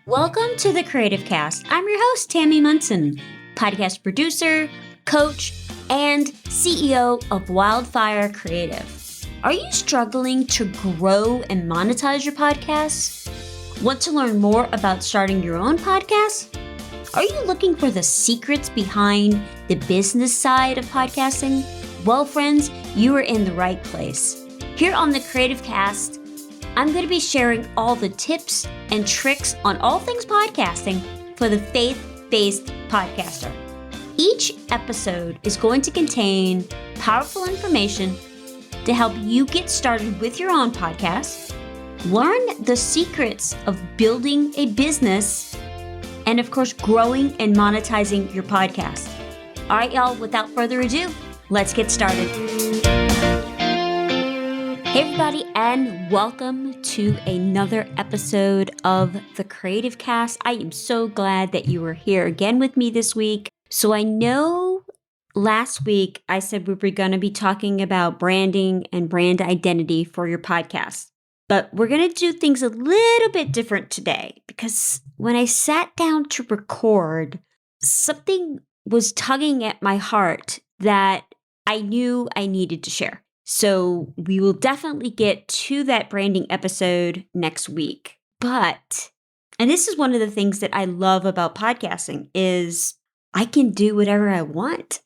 Welcome to the Creative Cast. I'm your host, Tammy Munson, podcast producer, coach, and CEO of Wildfire Creative. Are you struggling to grow and monetize your podcast? Want to learn more about starting your own podcast? Are you looking for the secrets behind the business side of podcasting? Well, friends, you are in the right place. Here on the Creative Cast, I'm going to be sharing all the tips and tricks on all things podcasting for the faith-based podcaster. Each episode is going to contain powerful information to help you get started with your own podcast, learn the secrets of building a business, and of course, growing and monetizing your podcast. All right, y'all, without further ado, let's get started. Hey everybody, and welcome to another episode of the Creative Cast. I am so glad that you are here again with me this week. So I know last week I said we were going to be talking about branding and brand identity for your podcast. But we're going to do things a little bit different today because when I sat down to record, something was tugging at my heart that I knew I needed to share. So we will definitely get to that branding episode next week. But, and this is one of the things that I love about podcasting is I can do whatever I want.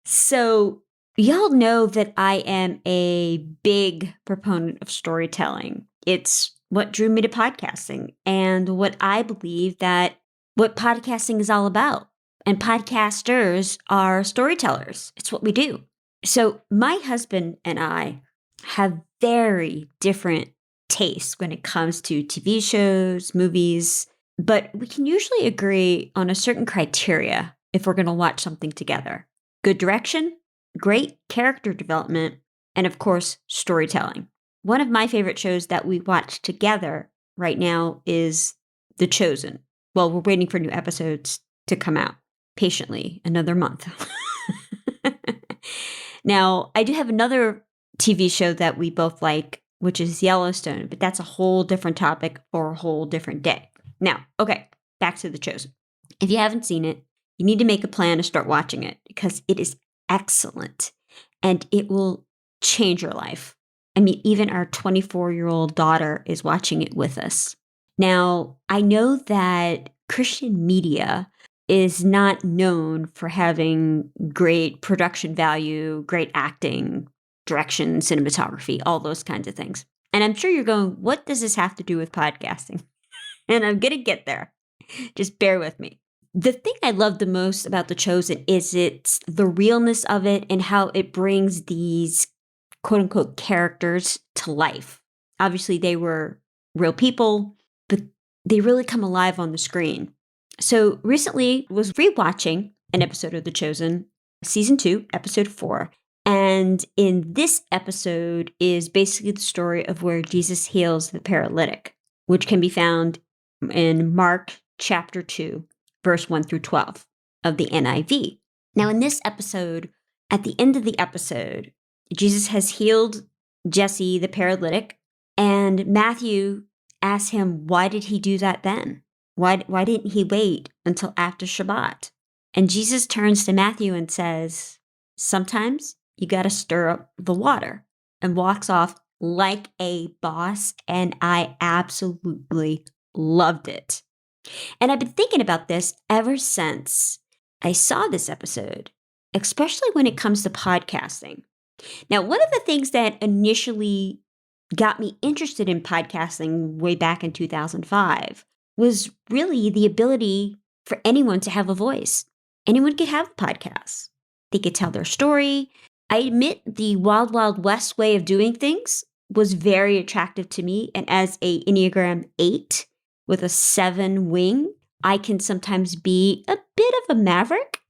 So y'all know that I am a big proponent of storytelling. It's what drew me to podcasting and what I believe that what podcasting is all about. And podcasters are storytellers. It's what we do. So my husband and I have very different tastes when it comes to TV shows, movies, but we can usually agree on a certain criteria if we're going to watch something together. Good direction, great character development, and of course, storytelling. One of my favorite shows that we watch together right now is The Chosen. Well, we're waiting for new episodes to come out. Patiently, another month. Now, I do have another TV show that we both like, which is Yellowstone, but that's a whole different topic for a whole different day. Now, okay, back to The Chosen. If you haven't seen it, you need to make a plan to start watching it because it is excellent and it will change your life. I mean, even our 24-year-old daughter is watching it with us. Now, I know that Christian media is not known for having great production value, great acting, direction, cinematography, all those kinds of things. And I'm sure you're going, what does this have to do with podcasting? And I'm going to get there. Just bear with me. The thing I love the most about The Chosen is it's the realness of it and how it brings these quote unquote characters to life. Obviously, they were real people, but they really come alive on the screen. So recently was rewatching an episode of The Chosen, season 2, episode 4. And in this episode is basically the story of where Jesus heals the paralytic, which can be found in Mark chapter 2, verse 1 through 12 of the NIV. Now in this episode, at the end of the episode, Jesus has healed Jesse the paralytic, and Matthew asks him, why did he do that then? Why didn't he wait until after Shabbat? And Jesus turns to Matthew and says, sometimes you got to stir up the water, and walks off like a boss. And I absolutely loved it. And I've been thinking about this ever since I saw this episode, especially when it comes to podcasting. Now, one of the things that initially got me interested in podcasting way back in 2005 was really the ability for anyone to have a voice. Anyone could have a podcast. They could tell their story. I admit the Wild Wild West way of doing things was very attractive to me. And as a Enneagram 8 with a 7 wing, I can sometimes be a bit of a maverick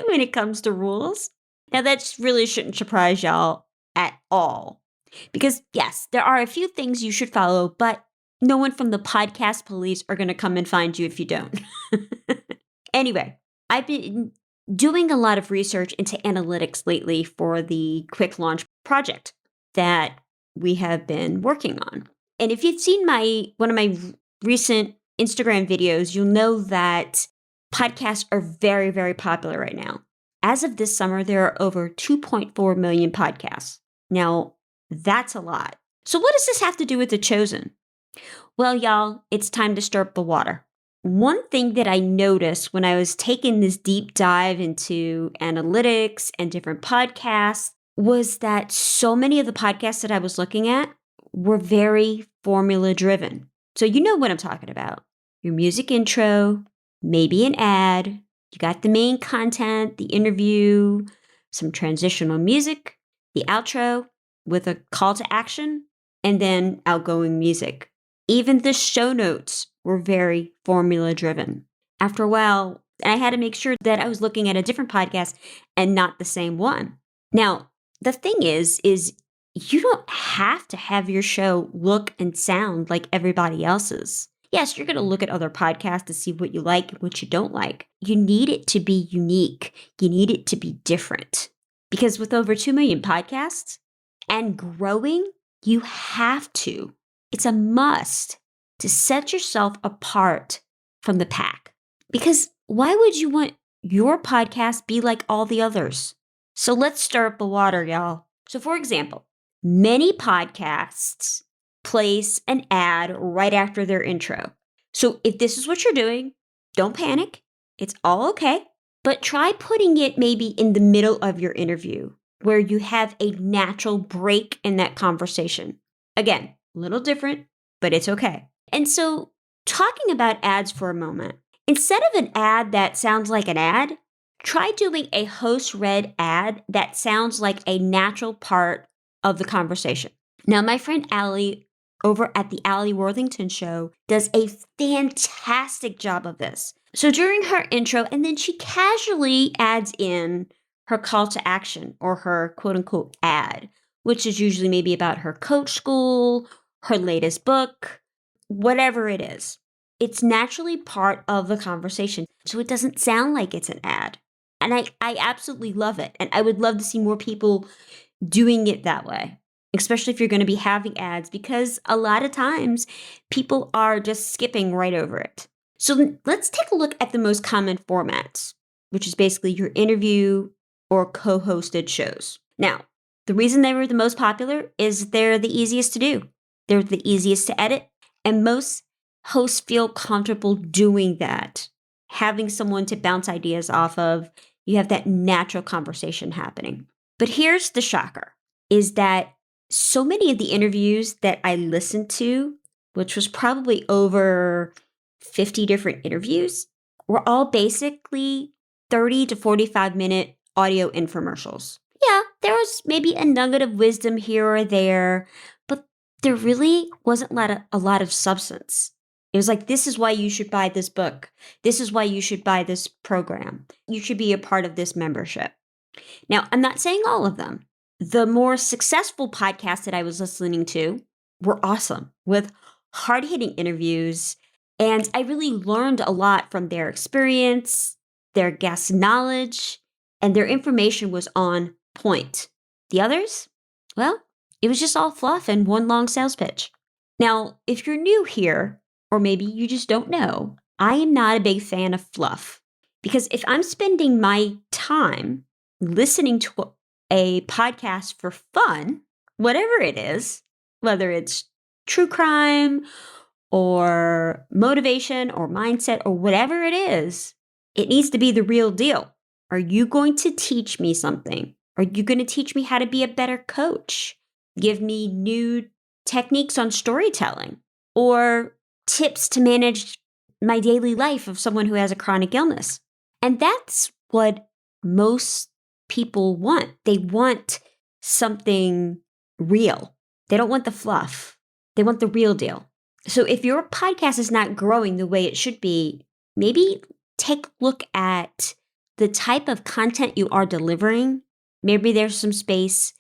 when it comes to rules. Now, that really shouldn't surprise y'all at all. Because yes, there are a few things you should follow, but no one from the podcast police are going to come and find you if you don't. Anyway, I've been doing a lot of research into analytics lately for the quick launch project that we have been working on. And if you've seen one of my recent Instagram videos, you'll know that podcasts are very, very popular right now. As of this summer, there are over 2.4 million podcasts. Now, that's a lot. So what does this have to do with The Chosen? Well, y'all, it's time to stir up the water. One thing that I noticed when I was taking this deep dive into analytics and different podcasts was that so many of the podcasts that I was looking at were very formula driven. So you know what I'm talking about. Your music intro, maybe an ad, you got the main content, the interview, some transitional music, the outro with a call to action, and then outgoing music. Even the show notes were very formula driven. After a while, I had to make sure that I was looking at a different podcast and not the same one. Now, the thing is you don't have to have your show look and sound like everybody else's. Yes, you're going to look at other podcasts to see what you like and what you don't like. You need it to be unique. You need it to be different. Because with over 2 million podcasts and growing, you have to. It's a must to set yourself apart from the pack. Because why would you want your podcast be like all the others? So let's stir up the water, y'all. So for example, many podcasts place an ad right after their intro. So if this is what you're doing, don't panic. It's all okay. But try putting it maybe in the middle of your interview where you have a natural break in that conversation. Again, a little different, but it's okay. And so talking about ads for a moment, instead of an ad that sounds like an ad, try doing a host-read ad that sounds like a natural part of the conversation. Now, my friend Allie over at the Allie Worthington Show does a fantastic job of this. So during her intro, and then she casually adds in her call to action or her quote-unquote ad, which is usually maybe about her coach school, her latest book, whatever it is. It's naturally part of the conversation, so it doesn't sound like it's an ad. And I absolutely love it. And I would love to see more people doing it that way, especially if you're going to be having ads, because a lot of times people are just skipping right over it. So let's take a look at the most common formats, which is basically your interview or co-hosted shows. Now, the reason they were the most popular is they're the easiest to do. They're the easiest to edit, and most hosts feel comfortable doing that. Having someone to bounce ideas off of, you have that natural conversation happening. But here's the shocker, is that so many of the interviews that I listened to, which was probably over 50 different interviews, were all basically 30 to 45-minute audio infomercials. Yeah, there was maybe a nugget of wisdom here or there, but there really wasn't a lot of substance. It was like, this is why you should buy this book. This is why you should buy this program. You should be a part of this membership. Now, I'm not saying all of them. The more successful podcasts that I was listening to were awesome with hard-hitting interviews. And I really learned a lot from their experience, their guest knowledge, and their information was on point. The others? Well, it was just all fluff and one long sales pitch. Now, if you're new here, or maybe you just don't know, I am not a big fan of fluff. Because if I'm spending my time listening to a podcast for fun, whatever it is, whether it's true crime or motivation or mindset or whatever it is, it needs to be the real deal. Are you going to teach me something? Are you going to teach me how to be a better coach? Give me new techniques on storytelling or tips to manage my daily life of someone who has a chronic illness. And that's what most people want. They want something real. They don't want the fluff. They want the real deal. So if your podcast is not growing the way it should be, maybe take a look at the type of content you are delivering. Maybe there's some space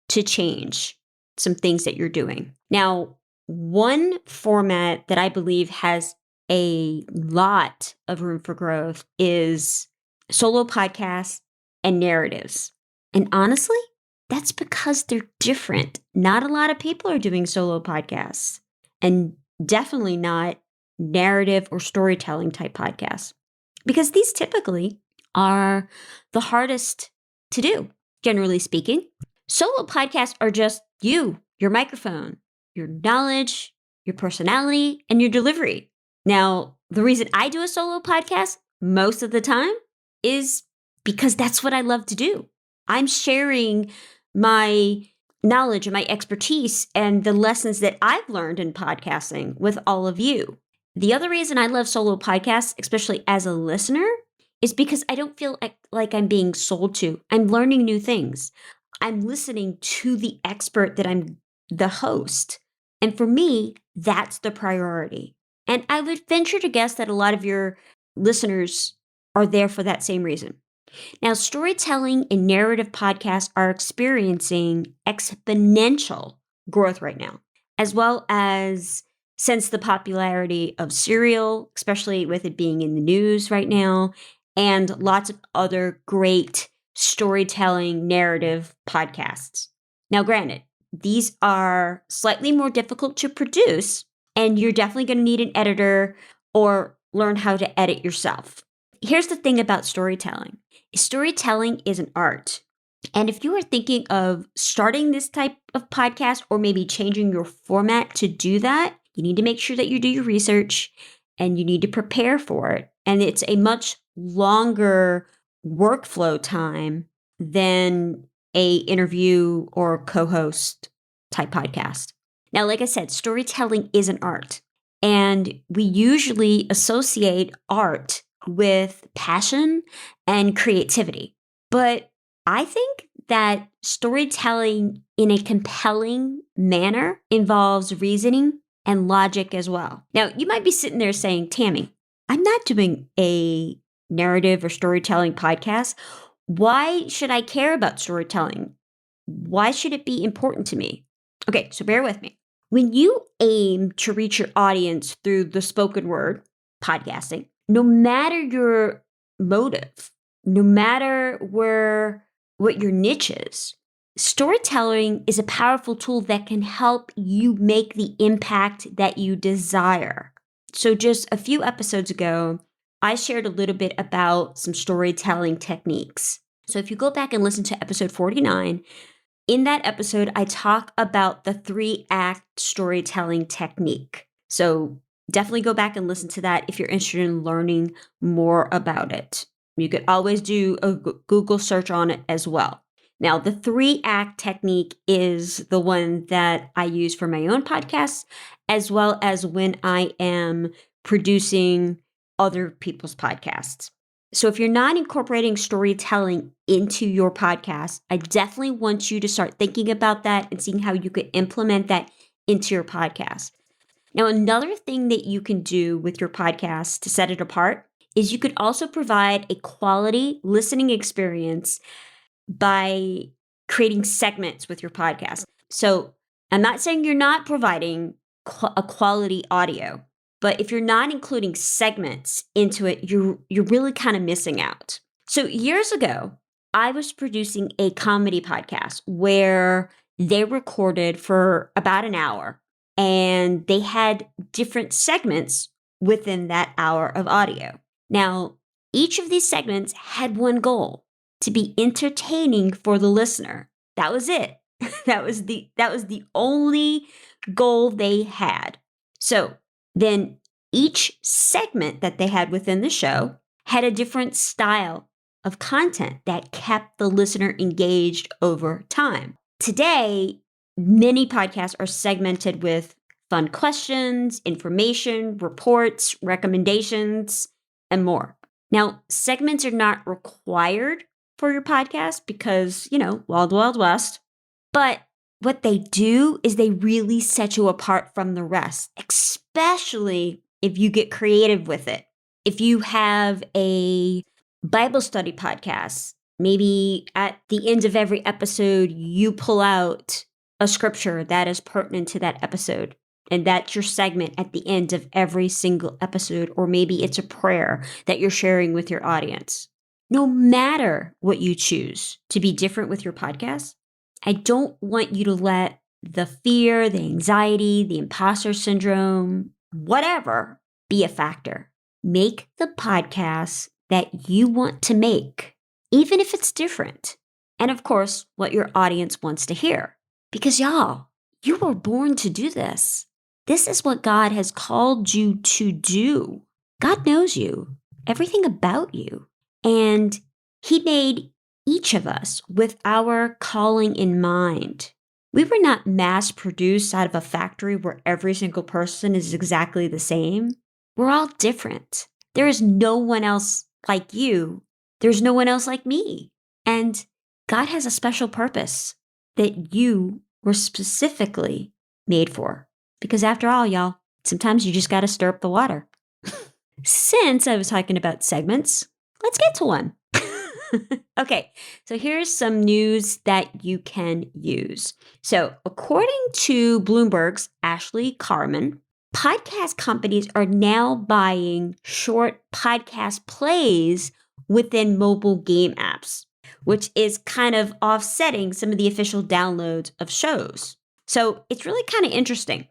to change some things that you're doing. Now, one format that I believe has a lot of room for growth is solo podcasts and narratives. And honestly, that's because they're different. Not a lot of people are doing solo podcasts. and definitely not narrative or storytelling type podcasts, because these typically are the hardest to do, generally speaking. Solo podcasts are just you, your microphone, your knowledge, your personality, and your delivery. Now, the reason I do a solo podcast most of the time is because that's what I love to do. I'm sharing my knowledge and my expertise and the lessons that I've learned in podcasting with all of you. The other reason I love solo podcasts, especially as a listener, is because I don't feel like I'm being sold to. I'm learning new things. I'm listening to the expert that I'm the host. And for me, that's the priority. And I would venture to guess that a lot of your listeners are there for that same reason. Now, storytelling and narrative podcasts are experiencing exponential growth right now, as well as since the popularity of Serial, especially with it being in the news right now, and lots of other great storytelling narrative podcasts. Now, granted, these are slightly more difficult to produce, and you're definitely going to need an editor or learn how to edit yourself. Here's the thing about storytelling. Storytelling is an art. And if you are thinking of starting this type of podcast or maybe changing your format to do that, you need to make sure that you do your research and you need to prepare for it. And it's a much longer workflow time than a interview or co-host type podcast. Now, like I said, storytelling is an art. And we usually associate art with passion and creativity. But I think that storytelling in a compelling manner involves reasoning and logic as well. Now, you might be sitting there saying, Tammy, I'm not doing a narrative or storytelling podcast. Why should I care about storytelling? Why should it be important to me? Okay, so bear with me. When you aim to reach your audience through the spoken word, podcasting, no matter your motive, no matter what your niche is, storytelling is a powerful tool that can help you make the impact that you desire. So just a few episodes ago, I shared a little bit about some storytelling techniques. So if you go back and listen to episode 49, in that episode, I talk about the 3-act storytelling technique. So definitely go back and listen to that if you're interested in learning more about it. You could always do a Google search on it as well. Now, the 3-act technique is the one that I use for my own podcasts, as well as when I am producing other people's podcasts. So if you're not incorporating storytelling into your podcast, I definitely want you to start thinking about that and seeing how you could implement that into your podcast. Now, another thing that you can do with your podcast to set it apart is you could also provide a quality listening experience by creating segments with your podcast. So I'm not saying you're not providing a quality audio, but if you're not including segments into it, you're really kind of missing out. So years ago, I was producing a comedy podcast where they recorded for about an hour and they had different segments within that hour of audio. Now, each of these segments had one goal: to be entertaining for the listener. That was it. That was the only goal they had. So then each segment that they had within the show had a different style of content that kept the listener engaged over time. Today, many podcasts are segmented with fun questions, information, reports, recommendations, and more. Now, segments are not required for your podcast because, Wild Wild West, but what they do is they really set you apart from the rest, especially if you get creative with it. If you have a Bible study podcast, maybe at the end of every episode, you pull out a scripture that is pertinent to that episode. And that's your segment at the end of every single episode. Or maybe it's a prayer that you're sharing with your audience. No matter what you choose to be different with your podcast, I don't want you to let the fear, the anxiety, the imposter syndrome, whatever, be a factor. Make the podcast that you want to make, even if it's different. And of course, what your audience wants to hear. Because y'all, you were born to do this. This is what God has called you to do. God knows you, everything about you. And He made each of us with our calling in mind. We were not mass produced out of a factory where every single person is exactly the same. We're all different. There is no one else like you. There's no one else like me. And God has a special purpose that you were specifically made for. Because after all, y'all, sometimes you just got to stir up the water. Since I was talking about segments, let's get to one. Okay, so here's some news that you can use. So according to Bloomberg's Ashley Carman, podcast companies are now buying short podcast plays within mobile game apps, which is kind of offsetting some of the official downloads of shows. So it's really kind of interesting.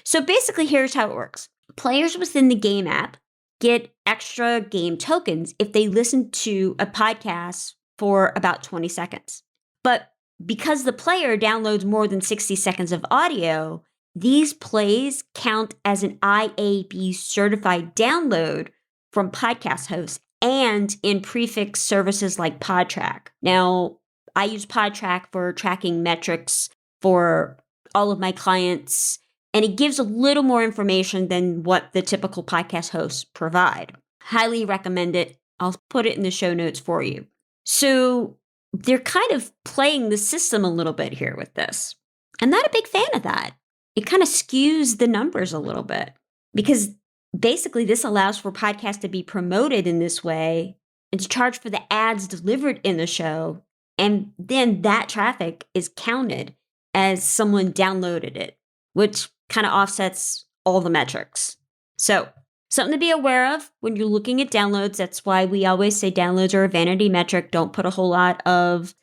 So basically, here's how it works. Players within the game app get extra game tokens if they listen to a podcast for about 20 seconds. But because the player downloads more than 60 seconds of audio, these plays count as an IAB certified download from podcast hosts and in prefix services like PodTrack. Now, I use PodTrack for tracking metrics for all of my clients, and it gives a little more information than what the typical podcast hosts provide. Highly recommend it. I'll put it in the show notes for you. So they're kind of playing the system a little bit here with this. I'm not a big fan of that. It kind of skews the numbers a little bit because basically this allows for podcasts to be promoted in this way and to charge for the ads delivered in the show. And then that traffic is counted as someone downloaded it, which kind of offsets all the metrics. So something to be aware of when you're looking at downloads. That's why we always say downloads are a vanity metric. Don't put a whole lot of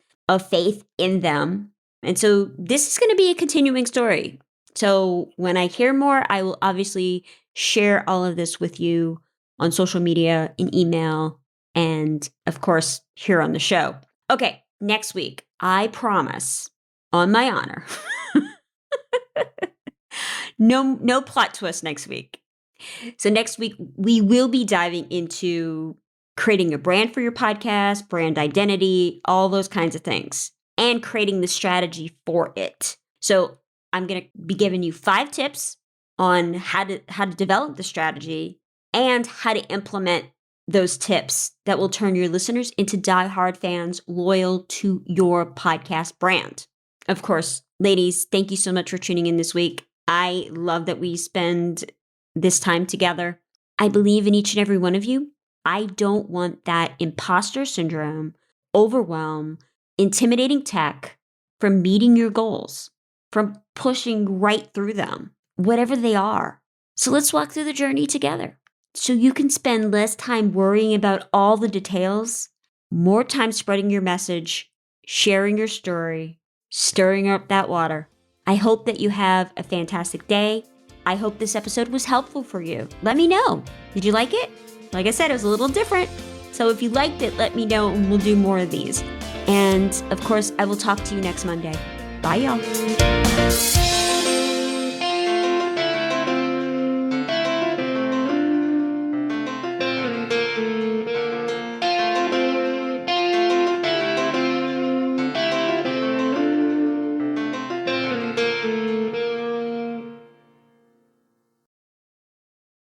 faith in them. And so this is going to be a continuing story. So when I hear more, I will obviously share all of this with you on social media, in email, and of course, here on the show. Okay, next week, I promise, on my honor, no plot twist next week. So next week, we will be diving into creating a brand for your podcast, brand identity, all those kinds of things, and creating the strategy for it. So I'm going to be giving you 5 tips on how to develop the strategy and how to implement those tips that will turn your listeners into diehard fans loyal to your podcast brand. Of course, ladies, thank you so much for tuning in this week. I love that we spend this time together. I believe in each and every one of you. I don't want that imposter syndrome, overwhelm, intimidating tech from meeting your goals, from pushing right through them, whatever they are. So let's walk through the journey together so you can spend less time worrying about all the details, more time spreading your message, sharing your story, stirring up that water. I hope that you have a fantastic day. I hope this episode was helpful for you. Let me know. Did you like it? Like I said, it was a little different. So if you liked it, let me know and we'll do more of these. And of course, I will talk to you next Monday. Bye, y'all.